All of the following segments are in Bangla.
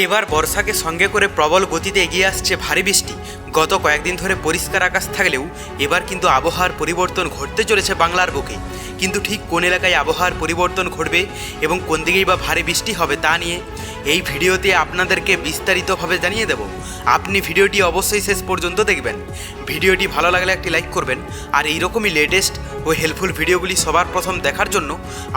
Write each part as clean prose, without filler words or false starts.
এবার বর্ষাকে সঙ্গে করে প্রবল গতিতে এগিয়ে আসছে ভারী বৃষ্টি। গত কয়েকদিন ধরে পরিষ্কার আকাশ থাকলেও এবার কিন্তু আবহাওয়ার পরিবর্তন ঘটতে চলেছে বাংলার বুকে। কিন্তু ঠিক কোন এলাকায় আবহাওয়ার পরিবর্তন ঘটবে এবং কোন দিকেই বা ভারী বৃষ্টি হবে তা নিয়ে এই ভিডিওতে আপনাদেরকে বিস্তারিতভাবে জানিয়ে দেব। আপনি ভিডিওটি অবশ্যই শেষ পর্যন্ত দেখবেন। ভিডিওটি ভালো লাগলে একটি লাইক করবেন, আর এইরকমই লেটেস্ট ও হেল্পফুল ভিডিওগুলি সবার প্রথম দেখার জন্য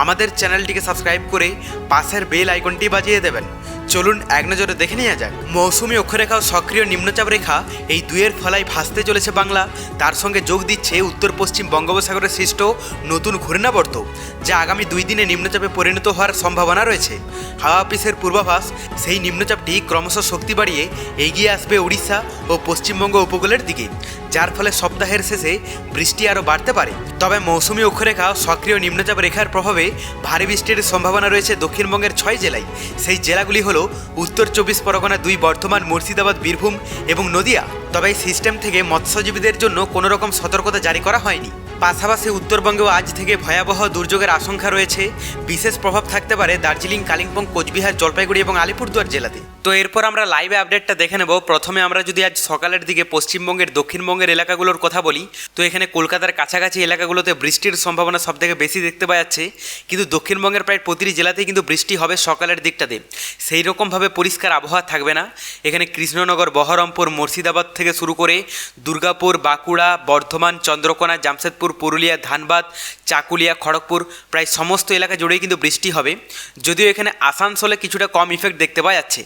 আমাদের চ্যানেলটিকে সাবস্ক্রাইব করে পাশের বেল আইকনটি বাজিয়ে দেবেন। চলুন এক নজরে দেখে নেওয়া যাক। মৌসুমি অক্ষরেখা ও সক্রিয় নিম্নচাপ রেখা এই দুয়ের ফলায় ভাসতে চলেছে বাংলা। তার সঙ্গে যোগ দিচ্ছে উত্তর পশ্চিম বঙ্গোপসাগরে সৃষ্ট নতুন ঘূর্ণাবর্ত, যা আগামী 2 দিনে নিম্নচাপে পরিণত হওয়ার সম্ভাবনা রয়েছে। হাওয়া অফিসের পূর্বাভাস, সেই নিম্নচাপটি ক্রমশ শক্তি বাড়িয়ে এগিয়ে আসবে উড়িষ্যা ও পশ্চিমবঙ্গ উপকূলের দিকে, যার ফলে সপ্তাহের শেষে বৃষ্টি আরও বাড়তে পারে। তবে মৌসুমি অক্ষরেখা সক্রিয় নিম্নচাপ রেখার প্রভাবে ভারী বৃষ্টির সম্ভাবনা রয়েছে দক্ষিণবঙ্গের 6 জেলায়। সেই জেলাগুলি হলো উত্তর 24 পরগনা, 2 বর্ধমান, মুর্শিদাবাদ, বীরভূম এবং নদিয়া। তবে এই সিস্টেম থেকে মৎস্যজীবীদের জন্য কোনো রকম সতর্কতা জারি করা হয়নি। পাশাপাশি উত্তরবঙ্গেও আজ থেকে ভয়াবহ দুর্যোগের আশঙ্কা রয়েছে। বিশেষ প্রভাব থাকতে পারে দার্জিলিং, কালিম্পং, কোচবিহার, জলপাইগুড়ি এবং আলিপুরদুয়ার জেলাতে। তো এরপর আমরা লাইভে আপডেটটা দেখে নেব। প্রথমে আমরা যদি আজ সকালের দিকে পশ্চিমবঙ্গের দক্ষিণবঙ্গের এলাকাগুলোর কথা বলি, তো এখানে কলকাতার কাছাকাছি এলাকাগুলোতে বৃষ্টির সম্ভাবনা সবথেকে বেশি দেখতে পাওয়া যাচ্ছে। কিন্তু দক্ষিণবঙ্গের প্রায় প্রতিটি জেলাতেই কিন্তু বৃষ্টি হবে সকালের দিকটাতে। সেই রকমভাবে পরিষ্কার আবহাওয়া থাকবে না। এখানে কৃষ্ণনগর, বহরমপুর, মুর্শিদাবাদ থেকে শুরু করে দুর্গাপুর, বাঁকুড়া, বর্ধমান, চন্দ্রকোনা, জামশেদপুর, পুরুলিয়া, ধানবাদ, চাকুলিয়া, খড়গপুর প্রায় সমস্ত এলাকা জুড়েই কিন্তু বৃষ্টি হবে। যদিও এখানে আসানসোলে কিছুটা কম ইফেক্ট দেখতে পাওয়া যাচ্ছে।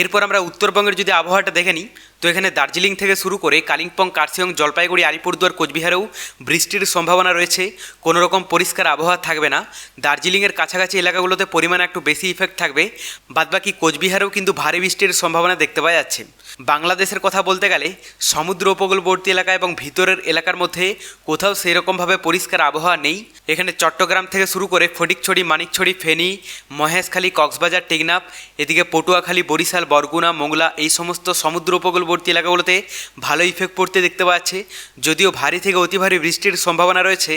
এরপর আমরা উত্তরবঙ্গের যদি আবহাওয়াটা দেখে নিই, তো এখানে দার্জিলিং থেকে শুরু করে কালিম্পং, কার্শিয়ং, জলপাইগুড়ি, আলিপুরদুয়ার, কোচবিহারেও বৃষ্টির সম্ভাবনা রয়েছে। কোনো রকম পরিষ্কার আবহাওয়া থাকবে না। দার্জিলিংয়ের কাছাকাছি এলাকাগুলোতে পরিমাণে একটু বেশি ইফেক্ট থাকবে। বাদবাকি কোচবিহারেও কিন্তু ভারী বৃষ্টির সম্ভাবনা দেখতে পাওয়া যাচ্ছে। বাংলাদেশের কথা বলতে গেলে সমুদ্র উপকূলবর্তী এলাকা এবং ভিতরের এলাকার মধ্যে কোথাও সেই রকমভাবে পরিষ্কার আবহাওয়া নেই। এখানে চট্টগ্রাম থেকে শুরু করে ফটিকছড়ি, মানিকছড়ি, ফেনী, মহেশখালী, কক্সবাজার, টেকনাফ, এদিকে পটুয়াখালী, বরিশাল, বরগুনা, মোংলা, এই সমস্ত সমুদ্র উপকূলবর্তী এলাকাগুলোতে ভালো ইফেক্ট পড়তে দেখতে পাওয়া যাচ্ছে। যদিও ভারী থেকে অতি ভারী বৃষ্টির সম্ভাবনা রয়েছে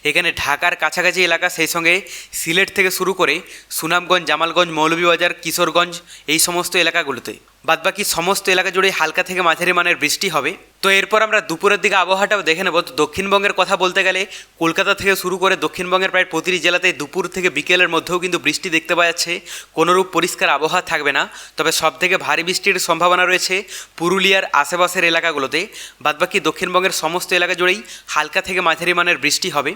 এখানে ঢাকার কাছাকাছি এলাকা, সেই সঙ্গে সিলেট থেকে শুরু করে সুনামগঞ্জ, জামালগঞ্জ, মৌলভীবাজার, কিশোরগঞ্জ, এই সমস্ত এলাকাগুলোতে। বাদবাকি সমস্ত এলাকা জুড়ে হালকা থেকে মাঝারি মানের বৃষ্টি হবে। তো এরপর আমরা দুপুরের দিকে আবহাওয়াটাও দেখে নেব। তো দক্ষিণবঙ্গের কথা বলতে গেলে কলকাতা থেকে শুরু করে দক্ষিণবঙ্গের প্রায় প্রতিটি জেলাতে দুপুর থেকে বিকেলের মধ্যেও কিন্তু বৃষ্টি দেখতে পাওয়া যাচ্ছে। কোনোরূপ পরিষ্কার আবহাওয়া থাকবে না। তবে সবথেকে ভারী বৃষ্টির সম্ভাবনা রয়েছে পুরুলিয়ার আশেপাশের এলাকাগুলোতে। বাদবাকি দক্ষিণবঙ্গের সমস্ত এলাকা জুড়েই হালকা থেকে মাঝারি মানের বৃষ্টি হবে।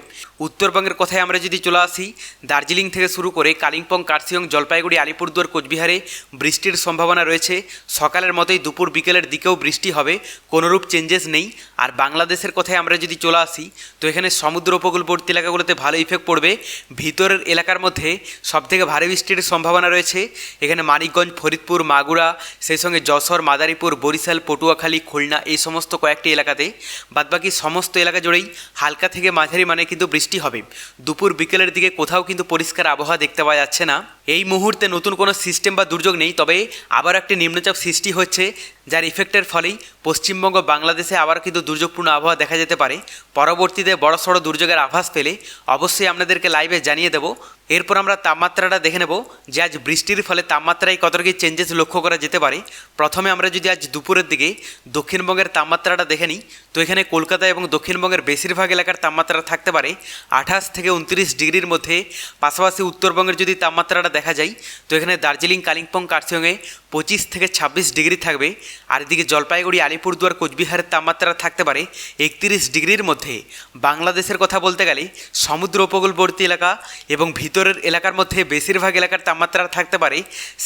উত্তরবঙ্গের কথায় আমরা যদি চলে আসি, দার্জিলিং থেকে শুরু করে কালিম্পং, কার্শিয়ং, জলপাইগুড়ি, আলিপুরদুয়ার, কোচবিহারে বৃষ্টির সম্ভাবনা রয়েছে। সকালের মতোই দুপুর বিকেলের দিকেও বৃষ্টি হবে, কোনোরূপ চেঞ্জেস নেই। আর বাংলাদেশের কথায় আমরা যদি চলে আসি, তো এখানে সমুদ্র উপকূলবর্তী এলাকাগুলোতে ভালো ইফেক্ট পড়বে। ভিতরের এলাকার মধ্যে সবথেকে ভারী বৃষ্টির সম্ভাবনা রয়েছে এখানে মানিকগঞ্জ, ফরিদপুর, মাগুরা, সেই সঙ্গে যশোর, মাদারীপুর, বরিশাল, পটুয়াখালী, খুলনা, এই সমস্ত কয়েকটি এলাকাতে। বাদবাকি সমস্ত এলাকা জুড়েই হালকা থেকে মাঝারি মানে কিন্তু বৃষ্টি হবে। দুপুর বিকেলের দিকে কোথাও কিন্তু পরিষ্কার আবহাওয়া দেখতে পাওয়া যাচ্ছে না। এই মুহূর্তে নতুন কোনো সিস্টেম বা দুর্যোগ নেই, তবে আবার একটি নিম্নচাপ সৃষ্টি হচ্ছে, যার ইফেক্টের ফলেই পশ্চিমবঙ্গ, বাংলাদেশে আবার কিন্তু দুর্যোগপূর্ণ আবহাওয়া দেখা যেতে পারে। পরবর্তীতে বড়সড় দুর্যোগের আভাস পেলে অবশ্যই আপনাদেরকে লাইভে জানিয়ে দেব। এরপর আমরা তাপমাত্রাটা দেখে নেব যে আজ বৃষ্টির ফলে তাপমাত্রায় কতটুকু চেঞ্জেস লক্ষ্য করা যেতে পারে। প্রথমে আমরা যদি আজ দুপুরের দিকে দক্ষিণবঙ্গের তাপমাত্রাটা দেখে নিই, তো এখানে কলকাতা এবং দক্ষিণবঙ্গের বেশিরভাগ এলাকার তাপমাত্রা থাকতে পারে 28 থেকে 29 ডিগ্রির মধ্যে। পাশাপাশি উত্তরবঙ্গের যদি তাপমাত্রাটা দেখা যায়, তো এখানে দার্জিলিং, কালিম্পং, কার্শিয়ংয়ে 25 থেকে 26 ডিগ্রি থাকবে। আর এদিকে জলপাইগুড়ি, আলিপুরদুয়ার, কোচবিহারের তাপমাত্রা থাকতে পারে 31 ডিগ্রির মধ্যে। বাংলাদেশের কথা বলতে গেলে সমুদ্র উপকূলবর্তী এলাকা এবং ভিতরের এলাকার মধ্যে বেশিরভাগ এলাকার তাপমাত্রা থাকতে পারে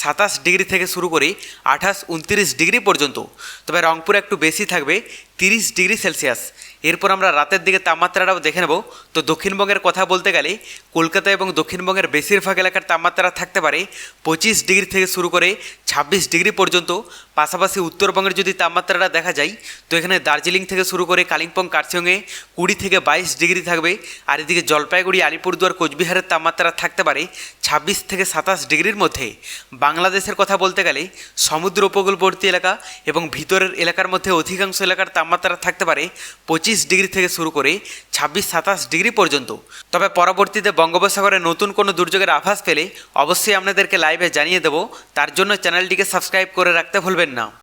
27 ডিগ্রি থেকে শুরু করে 28-29 ডিগ্রি পর্যন্ত। তবে রংপুরে একটু বেশি থাকবে 30 ডিগ্রি সেলসিয়াস। এরপর আমরা রাতের দিকে তাপমাত্রাটাও দেখে নেব। তো দক্ষিণবঙ্গের কথা বলতে গেলে কলকাতা এবং দক্ষিণবঙ্গের বেশিরভাগ এলাকার তাপমাত্রা থাকতে পারে 25 ডিগ্রি থেকে শুরু করে 26 ডিগ্রি পর্যন্ত। পাশাপাশি উত্তরবঙ্গের যদি তাপমাত্রাটা দেখা যায়, তো এখানে দার্জিলিং থেকে শুরু করে কালিম্পং, কার্শিয়ংয়ে 20 থেকে 22 ডিগ্রি থাকবে। আর এদিকে জলপাইগুড়ি, আলিপুরদুয়ার, কোচবিহারের তাপমাত্রা থাকতে পারে 26 থেকে 27 ডিগ্রির মধ্যে। বাংলাদেশের কথা বলতে গেলে সমুদ্র উপকূলবর্তী এলাকা এবং ভিতরের এলাকার মধ্যে অধিকাংশ এলাকার তাপমাত্রা থাকতে পারে 25 ডিগ্রি থেকে শুরু করে 26-27 ডিগ্রি পর্যন্ত। তবে পরবর্তীতে বঙ্গোপসাগরে নতুন কোনো দুর্যোগের আভাস পেলে অবশ্যই আপনাদেরকে লাইভে জানিয়ে দেব। তার জন্য চ্যানেলটিকে সাবস্ক্রাইব করে রাখতে ভুলবেন না।